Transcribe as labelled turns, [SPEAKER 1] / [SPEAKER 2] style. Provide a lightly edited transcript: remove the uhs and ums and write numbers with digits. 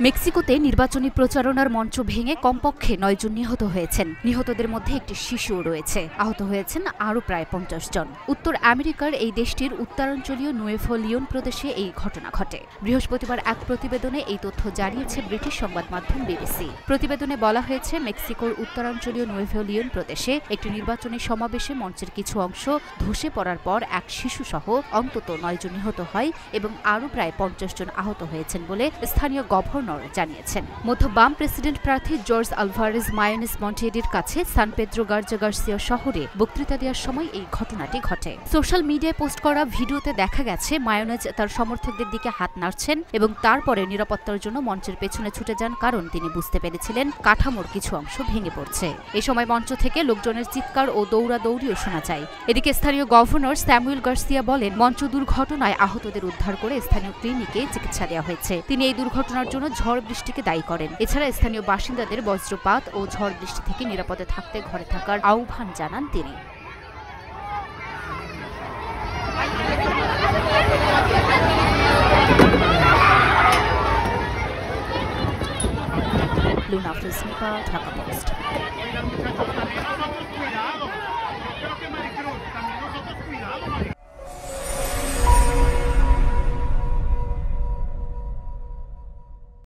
[SPEAKER 1] মেক্সিকোতে নির্বাচনী প্রচারণার মঞ্চ ভেঙে কমপক্ষে ৯ জন নিহত হয়েছেন। নিহতদের মধ্যে একটি শিশুও রয়েছে। আহত হয়েছেন আরও প্রায় ৫০ জন। উত্তর আমেরিকার এই দেশটির উত্তরাঞ্চলীয় নুয়েভো লিওন প্রদেশে এই ঘটনা ঘটে। বৃহস্পতিবার এক প্রতিবেদনে এই তথ্য জানিয়েছে ব্রিটিশ সংবাদ মাধ্যম বিবিসি। প্রতিবেদনে বলা হয়েছে, মেক্সিকোর উত্তরাঞ্চলীয় নুয়েভো লিওন প্রদেশে একটি নির্বাচনী সমাবেশে মঞ্চের কিছু অংশ ধসে পড়ার পর এক শিশুসহ অন্তত ৯ জন নিহত হয় এবং আরও প্রায় ৫০ জন আহত হয়েছেন বলে স্থানীয় গভর্নর জানিয়েছেন। মধ্য বাম প্রেসিডেন্ট প্রার্থী জর্জ আলভারেজ মায়োনেজ মন্টেডির কাছে সান পেদ্রো গার্সিয়া শহরে বক্তৃতা দেওয়ার সময় এই ঘটনাটি ঘটে। সোশ্যাল মিডিয়ায় পোস্ট করা ভিডিওতে দেখা গেছে মায়োনেজ তার সমর্থকদের দিকে হাত নাড়ছেন এবং তারপরে নিরাপত্তার জন্য মঞ্চের পেছনে ছুটে যান, কারণ তিনি বুঝতে পেরেছিলেন কাঠামোর কিছু অংশ ভেঙে পড়ছে। এ সময় মঞ্চ থেকে লোকজনের চিৎকার ও দৌড়াদৌড়িও শোনা যায়। এদিকে স্থানীয় গভর্নর স্যামুয়েল গার্সিয়া বলেন, মঞ্চ দুর্ঘটনায় আহতদের উদ্ধার করে স্থানীয় ক্লিনিকে চিকিৎসা দেওয়া হয়েছে। তিনি এই দুর্ঘটনার জন্য ঝড় বৃষ্টিকে দায়ী করেন। এছাড়া স্থানীয় বাসিন্দাদের বজ্রপাত ও ঝড় বৃষ্টি থেকে নিরাপদে থাকতে ঘরে থাকার আহ্বান জানান তিনি। লুনা ফ্রিসনিপা, ঢাকা পোস্ট।